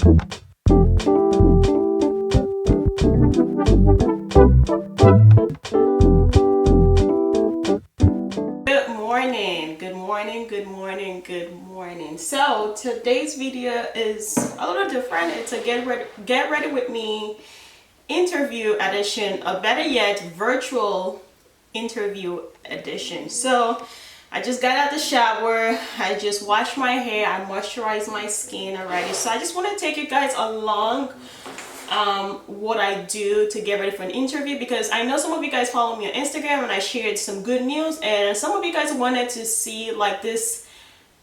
Good morning. So today's video is a little different. It's a get ready with me interview edition, or better yet, virtual interview edition. So I just got out the shower, I just washed my hair, I moisturized my skin already. So I just want to take you guys along what I do to get ready for an interview, because I know some of you guys follow me on Instagram and I shared some good news, and some of you guys wanted to see like this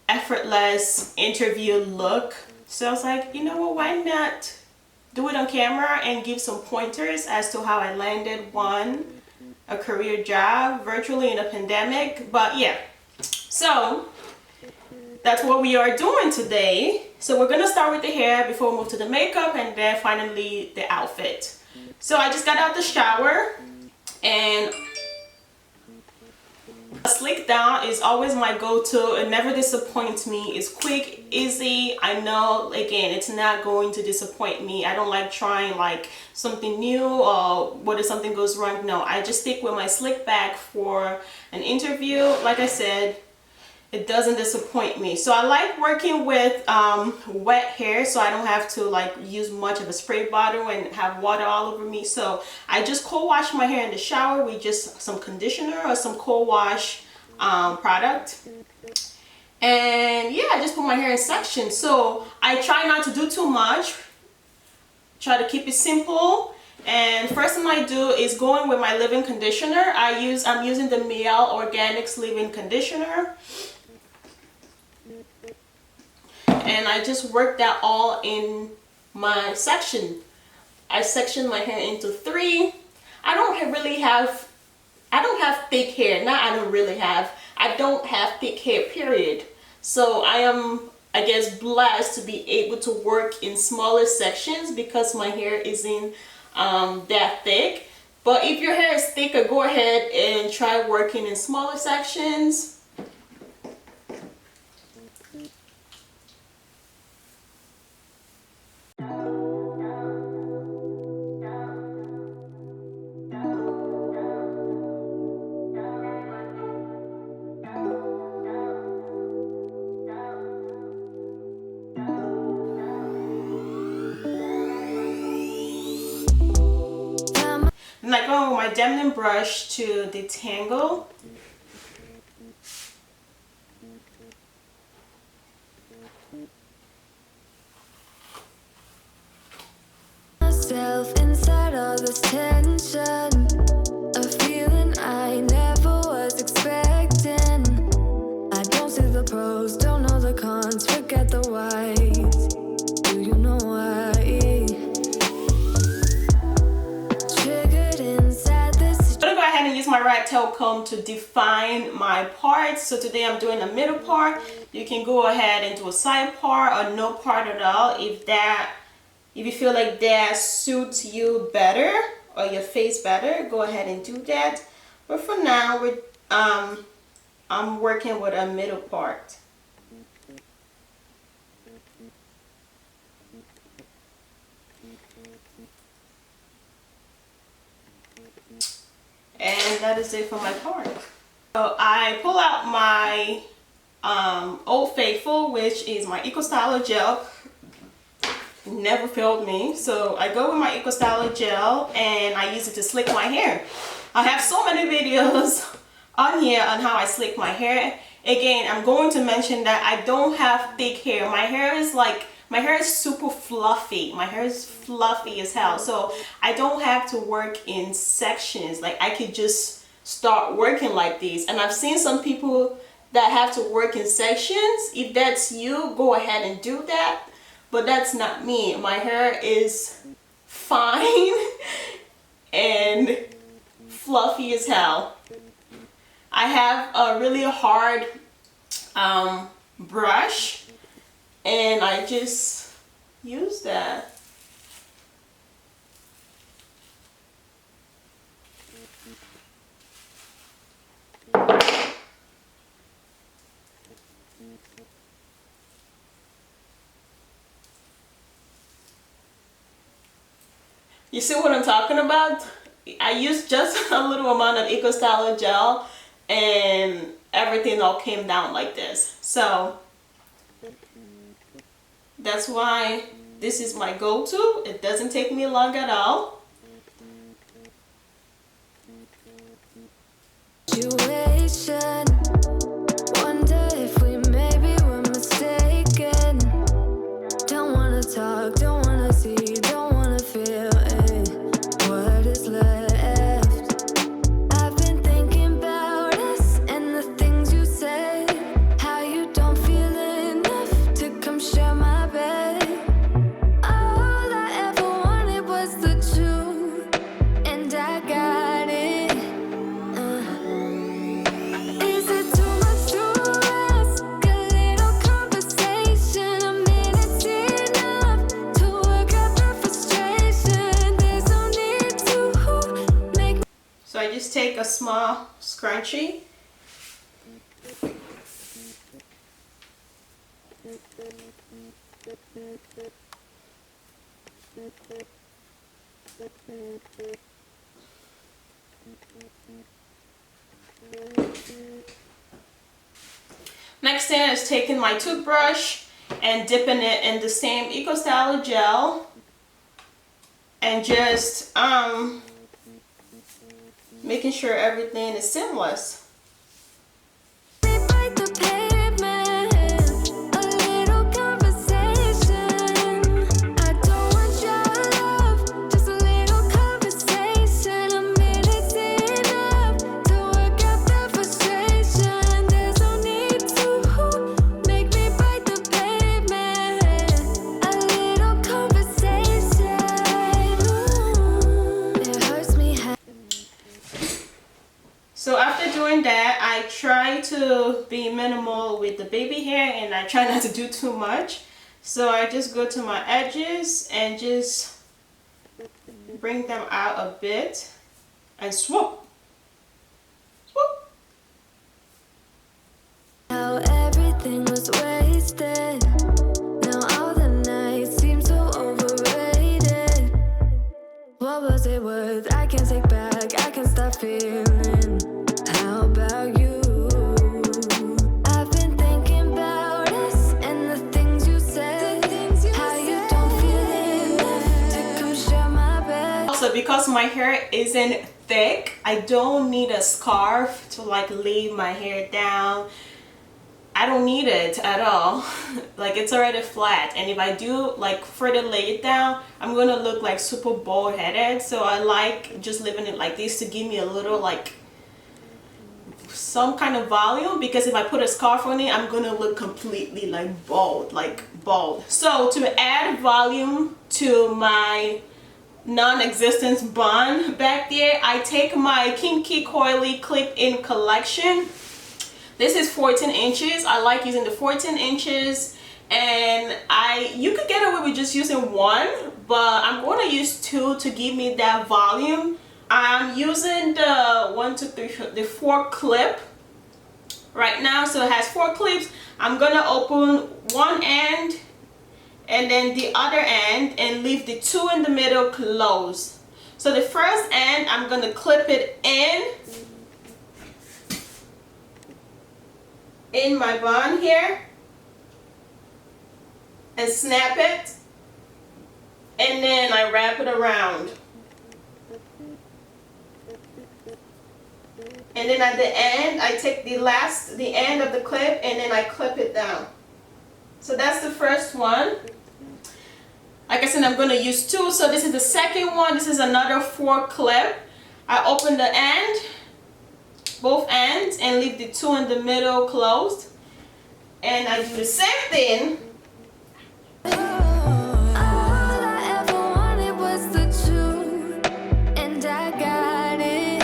effortless interview look. So I was like, you know what, why not do it on camera and give some pointers as to how I landed a career job virtually in a pandemic. But yeah, so that's what we are doing today. So we're gonna start with the hair before we move to the makeup, and then finally the outfit. So I just got out the shower, and a slick down is always my go-to. It never disappoints me. It's quick, easy. I know, again, it's not going to disappoint me. I don't like trying like something new, or what if something goes wrong. No, I just stick with my slick back for an interview. Like I said, it doesn't disappoint me. So I like working with wet hair, so I don't have to like use much of a spray bottle and have water all over me. So I just cold wash my hair in the shower with just some conditioner or some cold wash product. And yeah, I just put my hair in sections. So I try not to do too much, try to keep it simple. And first thing I do is go in with my leave-in conditioner. I'm using the Miel Organics leave-in conditioner. And I just work that all in my section. I section my hair into 3. I don't have thick hair. I don't have thick hair, period. So I am, I guess, blessed to be able to work in smaller sections because my hair isn't that thick. But if your hair is thicker, go ahead and try working in smaller sections. And I go with my Demlin brush to detangle. Myself inside all this tension, a feeling I never was expecting. I don't see the pros, don't know the cons, forget the whys. Do you know why? And use my rat tail comb to define my parts. So today I'm doing the middle part. You can go ahead and do a side part or no part at all if you feel like that suits you better or your face better. Go ahead and do that. But for now, I'm working with a middle part. And that is it for my part. So I pull out my Old Faithful, which is my Eco Styler gel. Never failed me. So I go with my Eco Styler gel and I use it to slick my hair. I have so many videos on here on how I slick my hair. Again, I'm going to mention that I don't have thick hair. My hair is super fluffy. My hair is fluffy as hell. So I don't have to work in sections. Like I could just start working like these. And I've seen some people that have to work in sections. If that's you, go ahead and do that. But that's not me. My hair is fine and fluffy as hell. I have a really hard brush, and I just use that. You see what I'm talking about? I used just a little amount of EcoStyle gel and everything all came down like this. So that's why this is my go-to. It doesn't take me long at all. Situation. Wonder if we maybe were mistaken. Don't wanna talk, don't wanna see, don't wanna feel it. What is left? I've been thinking about us and the things you said. How you don't feel enough to come share my bed. All I ever wanted was the truth, and I got it. Is it too much to ask? A little conversation, a minute's enough to work out the frustration. There's no need to make. So I just take a small scrunchie. Next thing is taking my toothbrush and dipping it in the same EcoStyle gel and just making sure everything is seamless. Bite the pavement, a little conversation. I don't want your love, just a little conversation. A minute's enough to work out the frustration. There's no need to make me bite the pavement. A little conversation. It hurts me. So after doing that, I try to be minimal with the baby hair and I try not to do too much. So I just go to my edges and just bring them out a bit and swoop. Swoop. How everything was wasted. Now all the nights seem so overrated. What was it worth? I can't take back, I can't stop feeling. How about you? I've been thinking about us and the things you said. How you don't feel enough to come share my bed. Also, because my hair isn't thick, I don't need a scarf to like lay my hair down. I don't need it at all. Like, it's already flat, and if I do like further lay it down, I'm gonna look like super bald headed. So I like just leaving it like this to give me a little like some kind of volume, because if I put a scarf on it, I'm gonna look completely like bald. So to add volume to my non-existent bun back there, I take my KINKY Coily clip-in collection. This is 14 inches. I like using the 14 inches, and you could get away with just using one, but I'm going to use two to give me that volume. I'm using the 4 clip right now, so it has 4 clips. I'm going to open one end and then the other end and leave the 2 in the middle closed. So the first end, I'm going to clip it in my bun here and snap it, and then I wrap it around, and then at the end I take the end of the clip and then I clip it down. So that's the first one. Like I said, I'm going to use 2, so this is the second one. This is another 4 clip. I open the end, both ends, and leave the 2 in the middle closed, and I do the same thing. All I ever wanted was the truth, and I got it.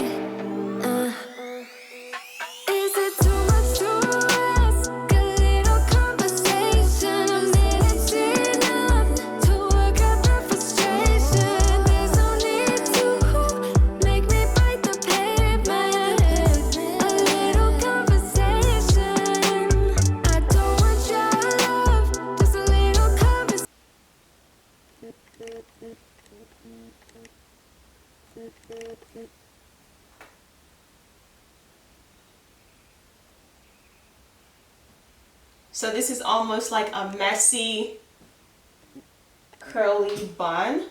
Is it too much to ask? A little conversation, a minute's enough to work out the frustration. There's no need to make me bite the pavement. A little conversation. I don't want your love, just a little conversation. So this is almost like a messy curly bun.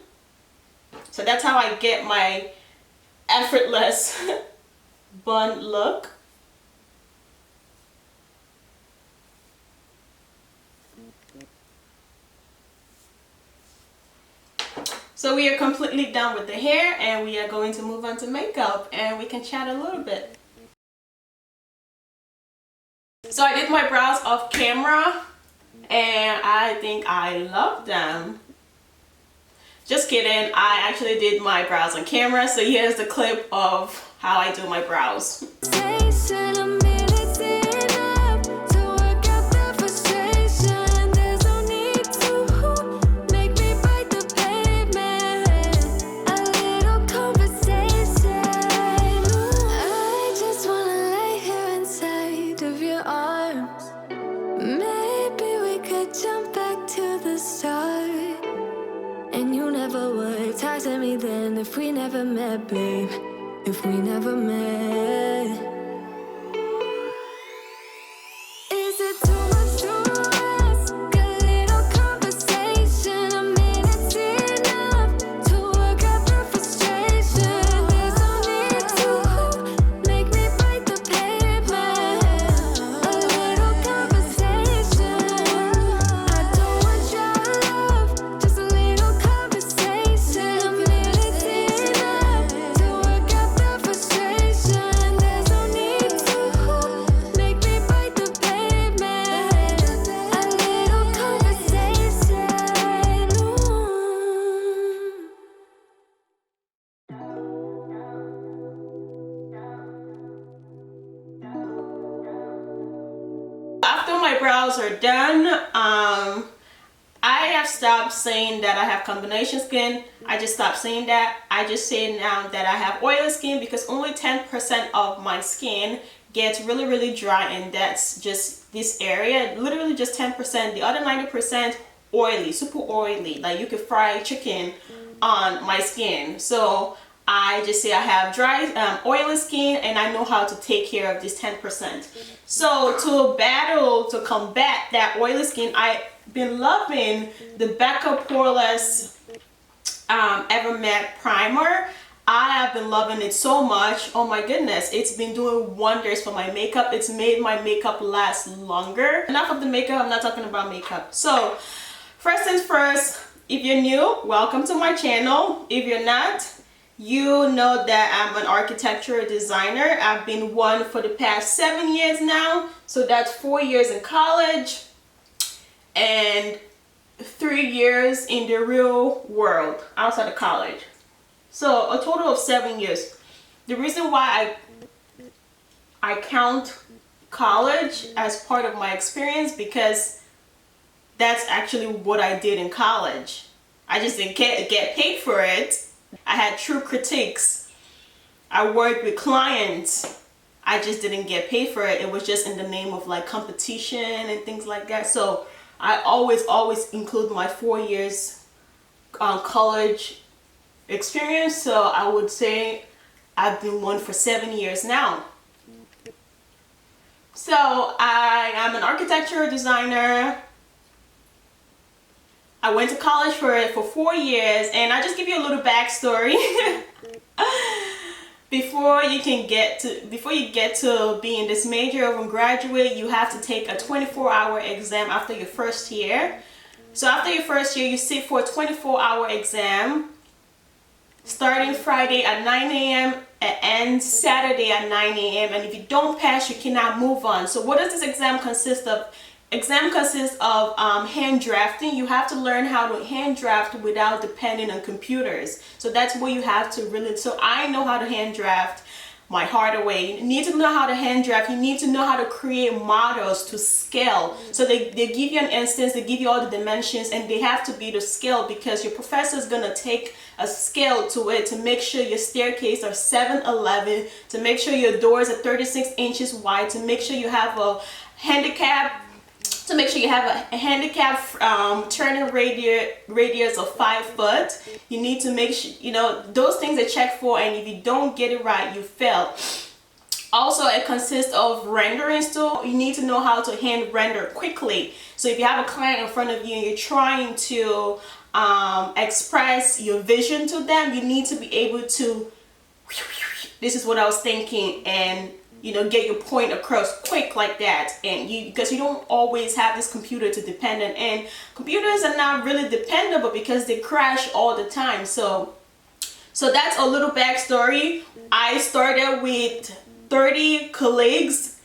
So that's how I get my effortless bun look. So we are completely done with the hair and we are going to move on to makeup and we can chat a little bit. So I did my brows off camera and I think I love them. Just kidding, I actually did my brows on camera, so here's the clip of how I do my brows. Then if we never met, babe, if we never met, is it too much to ask? A little conversation, a minute's enough to work out the frustration. There's no need to make me bite the pavement. A little conversation, I don't want your love, just a little conversation. After my brows are done, I have stopped saying that I have combination skin. I just stopped saying that. I just say now that I have oily skin because only 10% of my skin gets really dry, and that's just this area, literally just 10%. The other 90% oily, super oily, like you could fry chicken on my skin. So I just say I have dry, oily skin, and I know how to take care of this 10%. So to combat that oily skin, I've been loving the Becca Poreless Ever Matte Primer. I have been loving it so much. Oh my goodness, it's been doing wonders for my makeup. It's made my makeup last longer. Enough of the makeup, I'm not talking about makeup. So first things first, if you're new, welcome to my channel. If you're not, you know that I'm an architectural designer. I've been one for the past 7 years now. So that's 4 years in college and 3 years in the real world outside of college. So a total of 7 years. The reason why I count college as part of my experience, because that's actually what I did in college. I just didn't get paid for it. I had true critiques. I worked with clients. I just didn't get paid for it. It was just in the name of like competition and things like that. So I always include my 4 years college experience. So I would say I've been one for 7 years now. So I am an architectural designer. I went to college for 4 years, and I'll just give you a little backstory. Before you get to being this major or graduate, you have to take a 24-hour exam after your first year. So after your first year, you sit for a 24-hour exam, starting Friday at 9 a.m. and Saturday at 9 a.m. And if you don't pass, you cannot move on. So what does this exam consist of? Exam consists of hand drafting. You have to learn how to hand draft without depending on computers. So that's what you have to really, so I know how to hand draft my heart away. You need to know how to hand draft. You need to know how to create models to scale. So they give you an instance, they give you all the dimensions, and they have to be to scale because your professor is going to take a scale to it to make sure your staircase are 7'11", to make sure your doors are 36 inches wide, to make sure you have a handicap to make sure you have a handicap turning radius of 5 foot. You need to make sure, you know, those things are checked for, and if you don't get it right, you fail. Also, it consists of rendering still. You need to know how to hand render quickly. So if you have a client in front of you and you're trying to express your vision to them, you need to be able to, this is what I was thinking, and you know, get your point across quick like that. And because you don't always have this computer to depend on, and computers are not really dependable because they crash all the time. So that's a little backstory. I started with 30 colleagues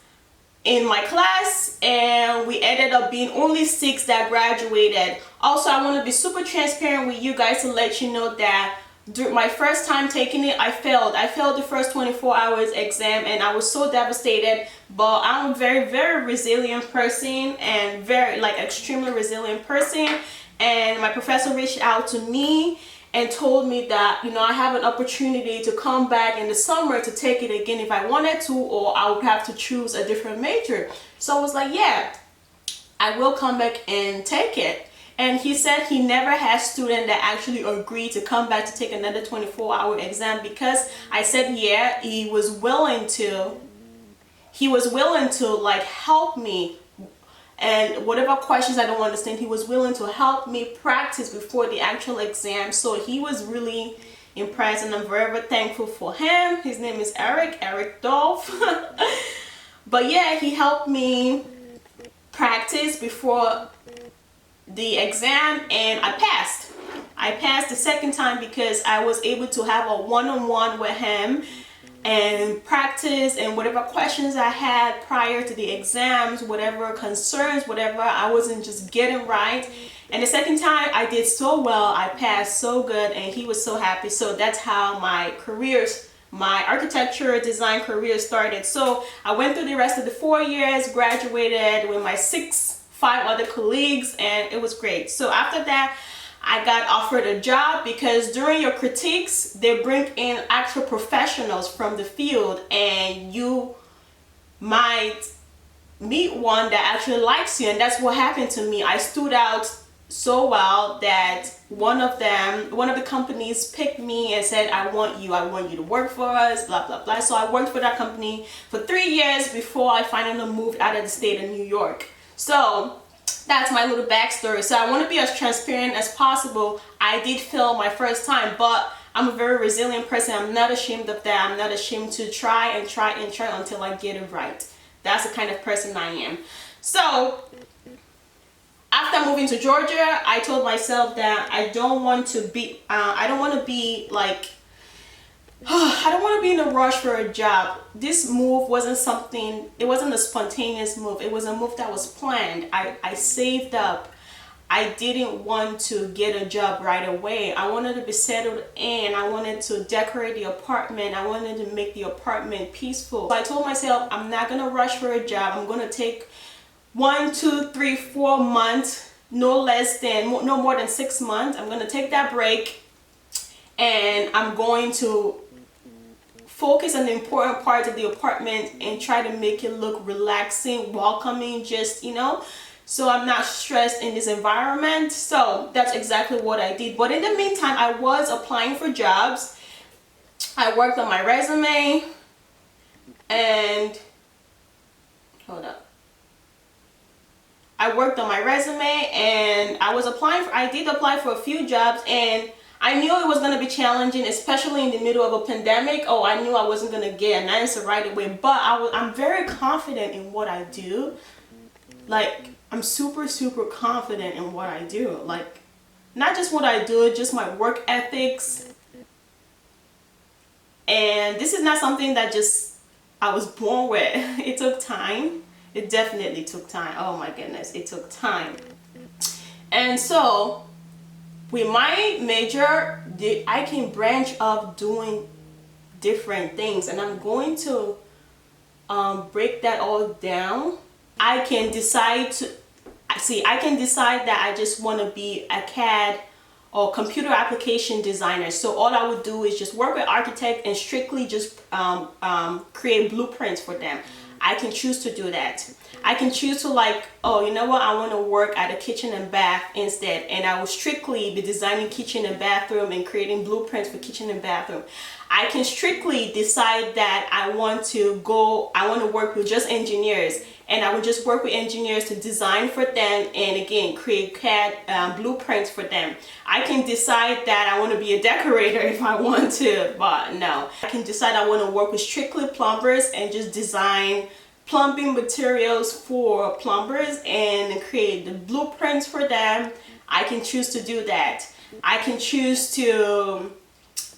in my class, and we ended up being only 6 that graduated. Also, I want to be super transparent with you guys to let you know that during my first time taking it, I failed the first 24 hours exam, and I was so devastated. But I'm a very, very resilient person, and very, like, extremely resilient person. And my professor reached out to me and told me that, you know, I have an opportunity to come back in the summer to take it again if I wanted to, or I would have to choose a different major. So I was like, yeah, I will come back and take it. And he said he never had student that actually agreed to come back to take another 24-hour exam, because I said, yeah, he was willing to like help me, and whatever questions I don't understand, he was willing to help me practice before the actual exam. So he was really impressed, and I'm very, very thankful for him. His name is Eric Dolph. But yeah, he helped me practice before the exam, and I passed the second time because I was able to have a one-on-one with him and practice, and whatever questions I had prior to the exams, whatever concerns, whatever I wasn't just getting right. And the second time I did so well, I passed so good, and he was so happy. So that's how my architecture design career started. So I went through the rest of the 4 years, graduated with my 5 other colleagues, and it was great. So after that, I got offered a job, because during your critiques, they bring in actual professionals from the field, and you might meet one that actually likes you. And that's what happened to me. I stood out so well that one of the companies picked me and said, I want you to work for us, blah blah blah. So I worked for that company for 3 years before I finally moved out of the state of New York. So that's my little backstory. So I want to be as transparent as possible. I did fail my first time, but I'm a very resilient person. I'm not ashamed of that. I'm not ashamed to try until I get it right. That's the kind of person I am. So after moving to Georgia, I told myself that I don't want to be like, I don't want to be in a rush for a job. This move wasn't a spontaneous move. It was a move that was planned. I saved up. I didn't want to get a job right away. I wanted to be settled in. I wanted to decorate the apartment. I wanted to make the apartment peaceful. So I told myself, I'm not going to rush for a job. I'm going to take 1, 2, 3, 4 months, no more than 6 months. I'm going to take that break, and I'm going to focus on the important parts of the apartment and try to make it look relaxing, welcoming, just, you know, so I'm not stressed in this environment. So that's exactly what I did. But in the meantime, I was applying for jobs. I worked on my resume, and I worked on my resume, and I did apply for a few jobs, and I knew it was going to be challenging, especially in the middle of a pandemic. Oh, I knew I wasn't going to get an answer right away, but I'm very confident in what I do. Like, I'm super, super confident in what I do. Like, not just what I do, just my work ethics. And this is not something that just I was born with. It took time. It definitely took time. Oh my goodness, it took time. And so with my major, I can branch off doing different things, and I'm going to break that all down. I can decide that I just want to be a CAD or computer application designer. So all I would do is just work with architects and strictly just create blueprints for them. I can choose to do that. I can choose to like, oh, you know what, I want to work at a kitchen and bath instead, and I will strictly be designing kitchen and bathroom and creating blueprints for kitchen and bathroom. I can strictly decide that I want to work with just engineers, and I would just work with engineers to design for them and again create CAD blueprints for them. I can decide that I want to be a decorator if I want to, but no. I can decide I want to work with strictly plumbers and just design plumbing materials for plumbers and create the blueprints for them. I can choose to do that. I can choose to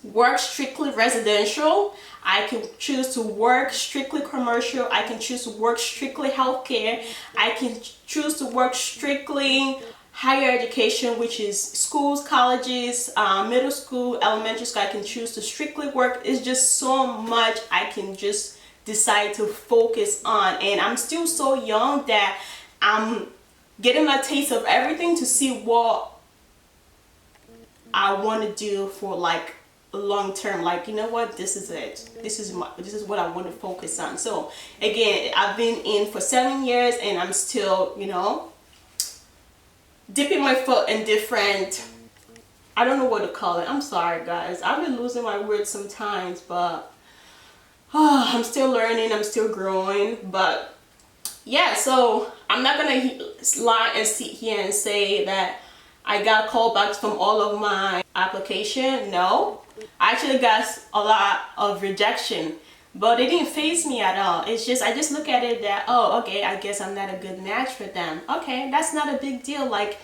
work strictly residential. I can choose to work strictly commercial. I can choose to work strictly healthcare. I can choose to work strictly higher education, which is schools, colleges, middle school, elementary school. I can choose to strictly work. It's just so much I can just decide to focus on, and I'm still so young that I'm getting a taste of everything to see what I want to do for like long term. Like, you know what, this is it, this is what I want to focus on. So again, I've been in for 7 years and I'm still, you know, dipping my foot in different, I don't know what to call it. I'm sorry guys, I've been losing my words sometimes, but I'm still learning, I'm still growing. But yeah, so I'm not gonna lie and sit here and say that I got callbacks from all of my application. No, I actually got a lot of rejection, but it didn't faze me at all. It's just, I just look at it that, oh, okay, I guess I'm not a good match for them. Okay, that's not a big deal. Like,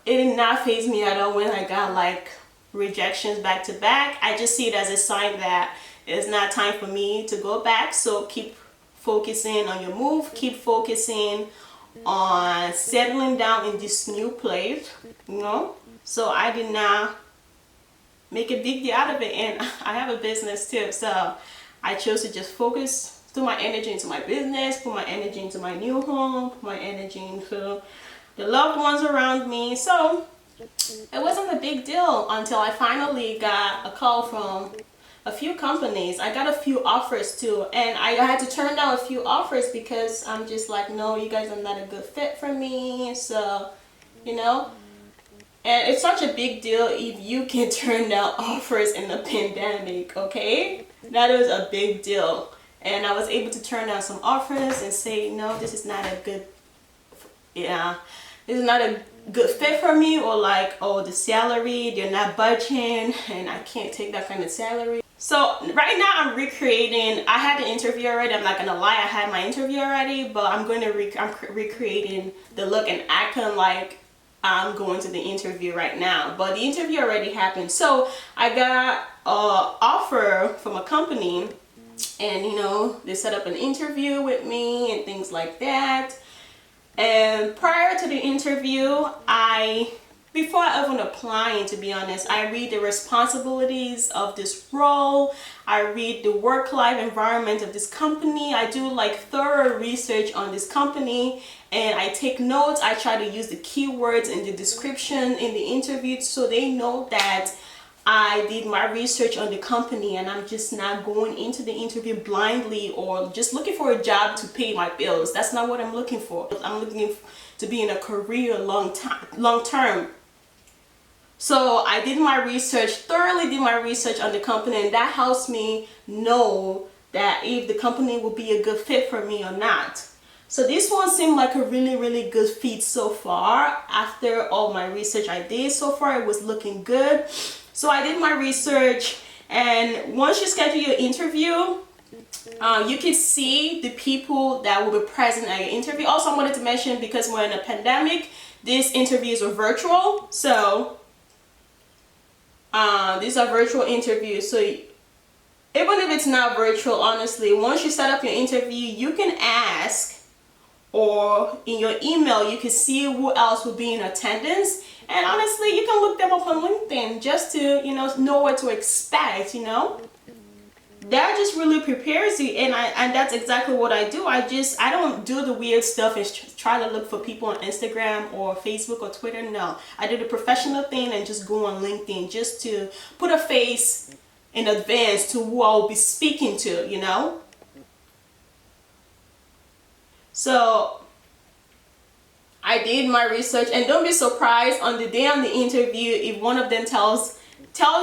it did not faze me at all when I got like rejections back to back. I just see it as a sign that it's not time for me to go back. So keep focusing on your move, keep focusing on settling down in this new place, you know. So I did not make a big deal out of it, and I have a business too, so I chose to just focus, put my energy into my business, put my energy into my new home, put my energy into the loved ones around me. So it wasn't a big deal until I finally got a call from a few companies. I got a few offers too, and I had to turn down a few offers because I'm just like, no, you guys are not a good fit for me. So, you know, and it's such a big deal if you can turn down offers in the pandemic, okay? That is a big deal. And I was able to turn down some offers and say, no, this is not a good, this is not a good fit for me, or like, oh, the salary, they're not budging and I can't take that kind of salary. So right now I'm recreating, I had the interview already, I'm not gonna lie, I had my interview already, but I'm recreating the look and acting like I'm going to the interview right now. But the interview already happened. So I got an offer from a company, and you know, they set up an interview with me and things like that. And prior to the interview, before I even applying, to be honest, I read the responsibilities of this role. I read the work-life environment of this company. I do like thorough research on this company, and I take notes. I try to use the keywords in the description in the interview so they know that I did my research on the company, and I'm just not going into the interview blindly or just looking for a job to pay my bills. That's not what I'm looking for. I'm looking to be in a career long term. So I did my research, thoroughly did my research on the company, and that helps me know that if the company will be a good fit for me or not. So this one seemed like a really good fit so far. After all my research I did so far, it was looking good. So I did my research, and once you schedule your interview, you can see the people that will be present at your interview. Also, I wanted to mention, because we're in a pandemic, these interviews are virtual. So these are virtual interviews. So even if it's not virtual, honestly, once you set up your interview, you can ask, or in your email, you can see who else will be in attendance. And honestly, you can look them up on LinkedIn just to, you know what to expect, you know. That just really prepares you, and that's exactly what I do. I don't do the weird stuff and try to look for people on Instagram or Facebook or Twitter. No, I do the professional thing and just go on LinkedIn just to put a face in advance to who I'll be speaking to, you know. So I did my research, and don't be surprised on the day on the interview if one of them tells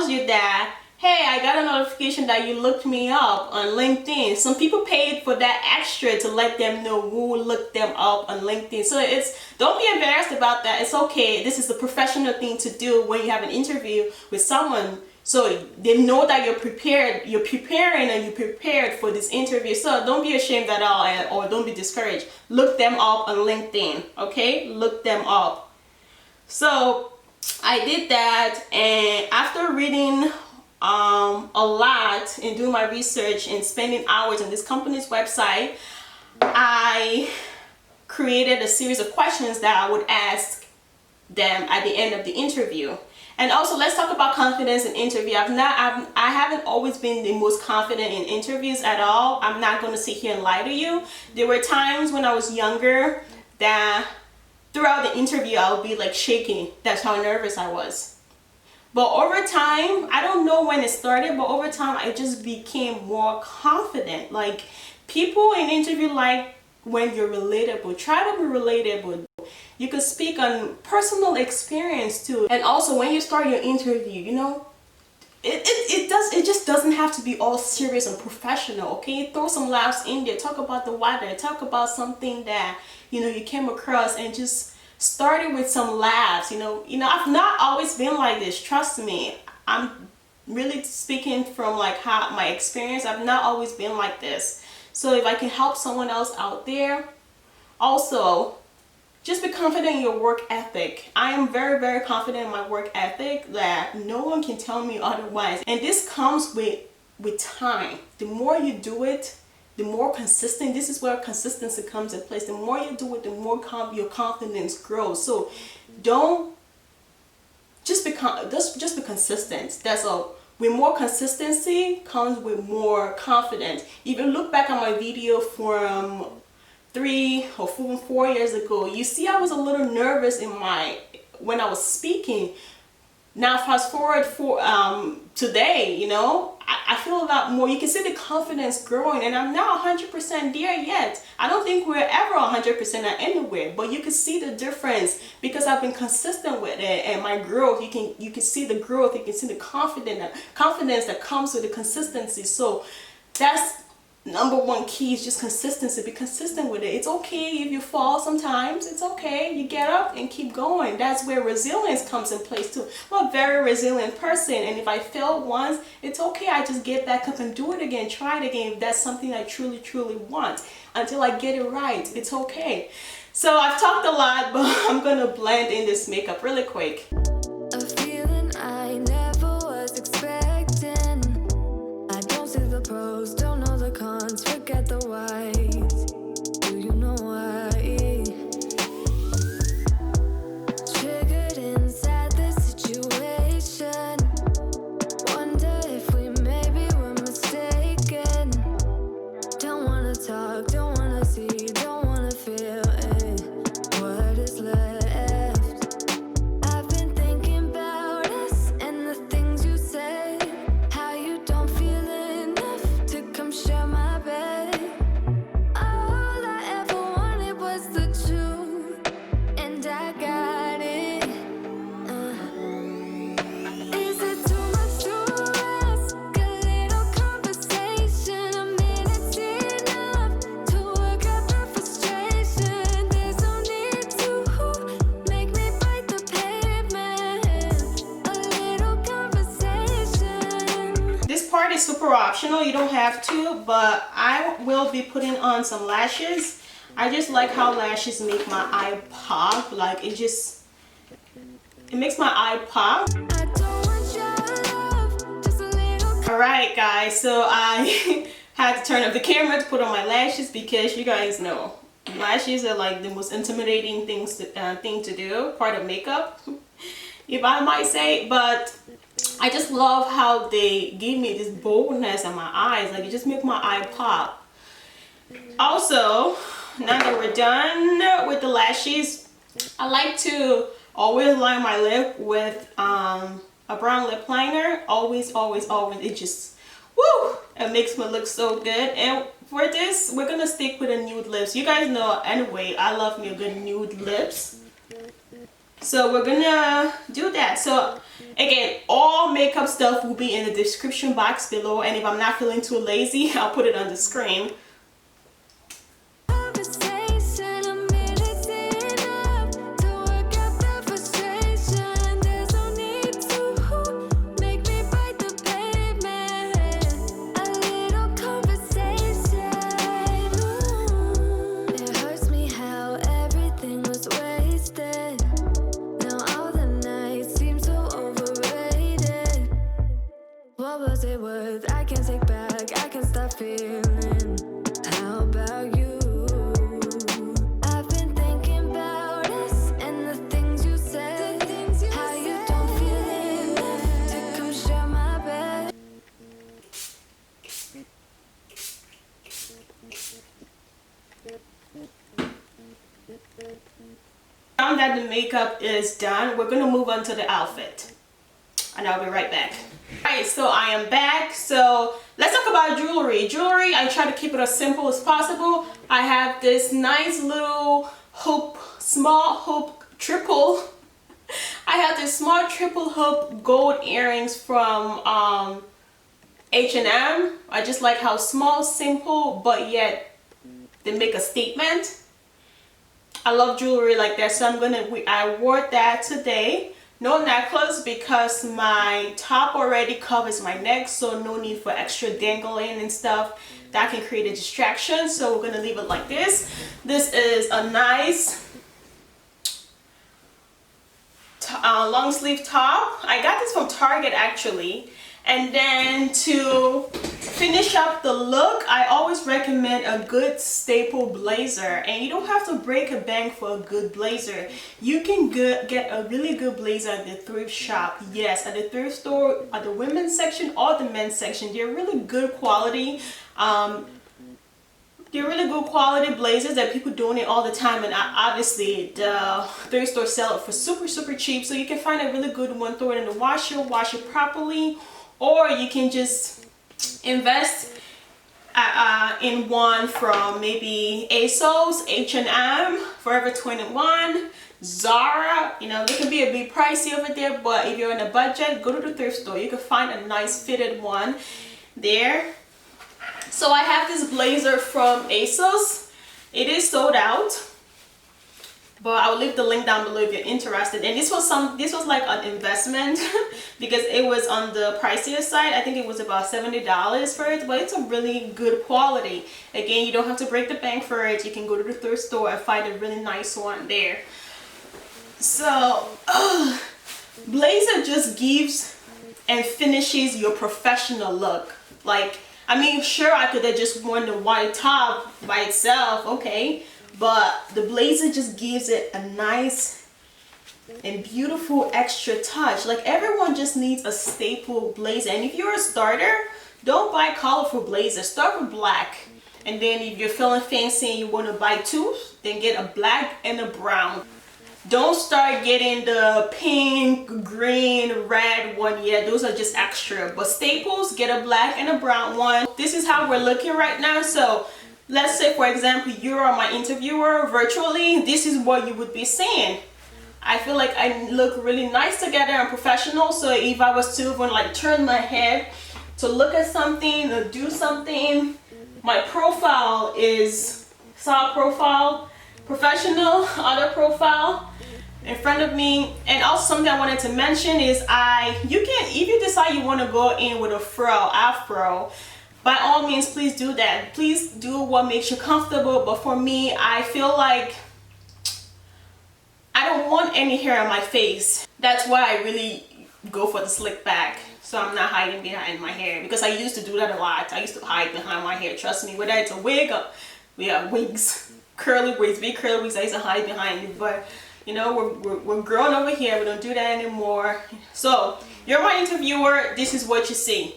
you that, hey, I got a notification that you looked me up on LinkedIn. Some people paid for that extra to let them know who looked them up on LinkedIn. So don't be embarrassed about that. It's okay. This is the professional thing to do when you have an interview with someone. So they know that you're prepared, you're preparing, and you're prepared for this interview. So don't be ashamed at all, or don't be discouraged. Look them up on LinkedIn, okay? Look them up. So I did that, and after reading a lot and doing my research and spending hours on this company's website, I created a series of questions that I would ask them at the end of the interview. And also, let's talk about confidence in interview. I haven't always been the most confident in interviews at all. I'm not going to sit here and lie to you. There were times when I was younger that throughout the interview I would be like shaking. That's how nervous I was. But over time, I don't know when it started, but over time I just became more confident. Like, people in interview like when you're relatable. Try to be relatable. You can speak on personal experience too. And also, when you start your interview, you know, it just doesn't have to be all serious and professional, okay? Throw some laughs in there. Talk about the weather. Talk about something that, you know, you came across, and just start it with some laughs. You know, I've not always been like this. Trust me. I'm really speaking from like how my experience. I've not always been like this. So if I can help someone else out there, also, just be confident in your work ethic. I am very, very confident in my work ethic that no one can tell me otherwise. And this comes with time. The more you do it, the more consistent. This is where consistency comes in place. The more you do it, the more your confidence grows. So just be consistent. That's all. With more consistency comes with more confidence. If you look back on my video from 3 or 4 years ago, you see I was a little nervous when I was speaking. Now fast forward for today, you know, I feel a lot more. You can see the confidence growing, and I'm not 100% there yet. I don't think we're ever 100% at anywhere, but you can see the difference because I've been consistent with it, and my growth. You can see the growth. You can see the confidence that comes with the consistency. So that's number one key, is just consistency. Be consistent with it. It's okay if you fall sometimes. It's okay. You get up and keep going. That's where resilience comes in place too. I'm a very resilient person, and if I fail once, it's okay. I just get back up and do it again. Try it again if that's something I truly, truly want, until I get it right. It's okay. So I've talked a lot, but I'm gonna blend in this makeup really quick. A feeling I never was expecting. I don't see the pros, don't know the cons, forget the whys. Do you know why? Triggered inside this situation. Wonder if we maybe were mistaken. Don't wanna talk, don't wanna see, don't wanna feel it. What is left? I've been thinking about us and the things you said. How you don't feel enough to come share my bed. All I ever wanted was the truth, and I got it. Is it too much to ask? A little conversation, a minute's enough to work out the frustration. There's no need to make me bite the pavement. A little conversation. This part is super optional. You don't have to, but I will be putting on some lashes. I just like how lashes make my eye pop. Like, it makes my eye pop. I don't want your love, just a little. Alright guys, so I had to turn up the camera to put on my lashes because you guys know lashes are like the most intimidating thing to do, part of makeup, if I might say. But I just love how they give me this boldness in my eyes. Like, it just makes my eye pop. Also, now that we're done with the lashes, I like to always line my lip with a brown lip liner. Always. It just Woo! It makes me look so good. And for this, we're gonna stick with the nude lips. You guys know anyway, I love me a good nude lips. So we're gonna do that. So again, all makeup stuff will be in the description box below, and if I'm not feeling too lazy, I'll put it on the screen. I can't take back, I can't stop feeling. How about you? I've been thinking about us and the things you said. How you don't feel enough to come share my bed. Now that the makeup is done, we're gonna move on to the outfit, and I'll be right back. Alright, so I am back. So let's talk about jewelry. Jewelry, I try to keep it as simple as possible. I have this nice little hoop, small hoop triple. I have this small triple hoop gold earrings from H&M. I just like how small, simple, but yet they make a statement. I love jewelry like that, so I wore that today. No necklace because my top already covers my neck, so no need for extra dangling and stuff. That can create a distraction, so we're gonna leave it like this. This is a nice long sleeve top. I got this from Target actually. And then to finish up the look, I always recommend a good staple blazer. And you don't have to break a bank for a good blazer. You can get a really good blazer at the thrift shop. Yes, at the thrift store, at the women's section or the men's section. They're really good quality. They're really good quality blazers that people donate all the time, and obviously the thrift store sell it for super cheap. So you can find a really good one, throw it in the washer, wash it properly. Or you can just invest in one from maybe ASOS, H&M, Forever 21, Zara. You know, they can be a bit pricey over there, but if you're on a budget, go to the thrift store. You can find a nice fitted one there. So I have this blazer from ASOS. It is sold out, but I'll leave the link down below if you're interested. And this was like an investment because it was on the pricier side. I think it was about $70 for it, but it's a really good quality. Again, you don't have to break the bank for it. You can go to the thrift store and find a really nice one there. So blazer just gives and finishes your professional look. Like, I mean, sure, I could have just worn the white top by itself, okay, but the blazer just gives it a nice and beautiful extra touch. Like, everyone just needs a staple blazer. And if you're a starter, don't buy colorful blazers. Start with black. And then if you're feeling fancy and you want to buy two, then get a black and a brown. Don't start getting the pink, green, red one yet. Those are just extra. But staples, get a black and a brown one. This is how we're looking right now. So let's say, for example, you are my interviewer virtually. This is what you would be saying. I feel like I look really nice together and professional. So if I was to even like turn my head to look at something or do something, my profile is side profile, professional, other profile in front of me. And also something I wanted to mention is if you decide you want to go in with a afro, by all means, please do that. Please do what makes you comfortable. But for me, I feel like I don't want any hair on my face. That's why I really go for the slick back, so I'm not hiding behind my hair, because I used to do that a lot. I used to hide behind my hair, trust me. Whether it's a wig or wigs, curly wigs, big curly wigs, I used to hide behind it. But you know, we're grown over here. We don't do that anymore. So you're my interviewer. This is what you see.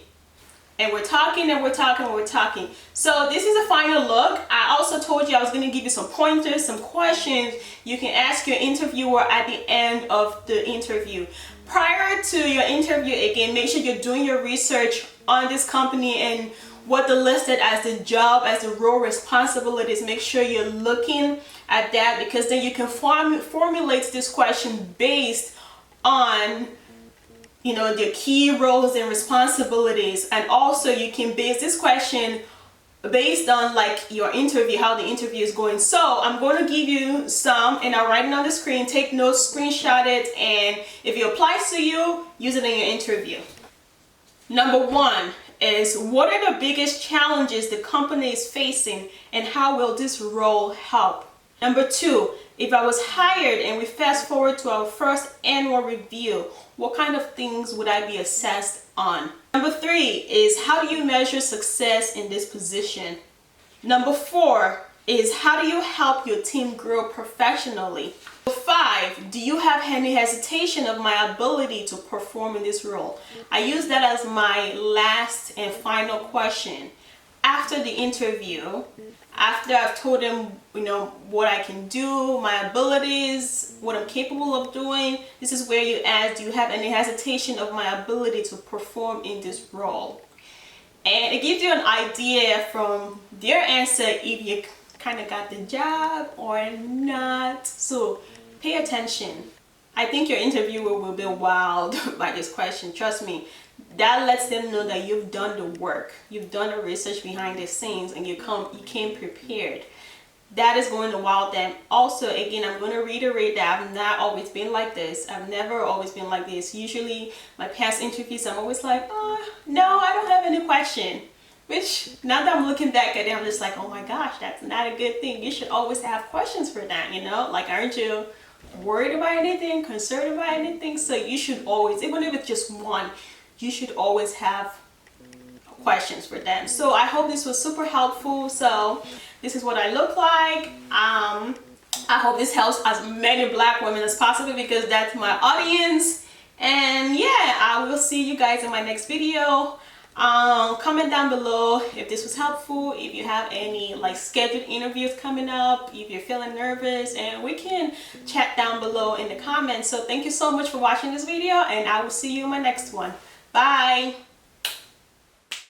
And we're talking and we're talking and we're talking. So this is a final look. I also told you I was going to give you some pointers, some questions you can ask your interviewer at the end of the interview. Prior to your interview, again, make sure you're doing your research on this company and what they listed as the job, as the role responsibilities. Make sure you're looking at that, because then you can formulate this question based on, you know, the key roles and responsibilities. And also you can base this question based on like your interview, how the interview is going. So I'm going to give you some, and I'll write it on the screen. Take notes, screenshot it, and if it applies to you, use it in your interview. Number one is, what are the biggest challenges the company is facing and how will this role help? Number two, if I was hired and we fast forward to our first annual review, what kind of things would I be assessed on? Number three is, how do you measure success in this position? Number four is, how do you help your team grow professionally? Number five, do you have any hesitation of my ability to perform in this role? I use that as my last and final question. After the interview, after I've told them, you know, what I can do, my abilities, what I'm capable of doing, this is where you ask, do you have any hesitation of my ability to perform in this role? And it gives you an idea from their answer if you kind of got the job or not. So pay attention. I think your interviewer will be wowed by this question. Trust me. That lets them know that you've done the work, you've done the research behind the scenes, and you came prepared. That is going to wow them. Also, again, I'm going to reiterate that I've not always been like this. I've never always been like this. Usually my past interviews, I'm always like, oh, no, I don't have any question. Which, now that I'm looking back at it, I'm just like, oh my gosh, that's not a good thing. You should always have questions for that, you know? Like, aren't you worried about anything, concerned about anything? So you should always, even if it's just one, you should always have questions for them. So I hope this was super helpful. So this is what I look like. I hope this helps as many Black women as possible, because that's my audience. And yeah, I will see you guys in my next video. Comment down below if this was helpful, if you have any like scheduled interviews coming up, if you're feeling nervous, and we can chat down below in the comments. So thank you so much for watching this video, and I will see you in my next one. Bye.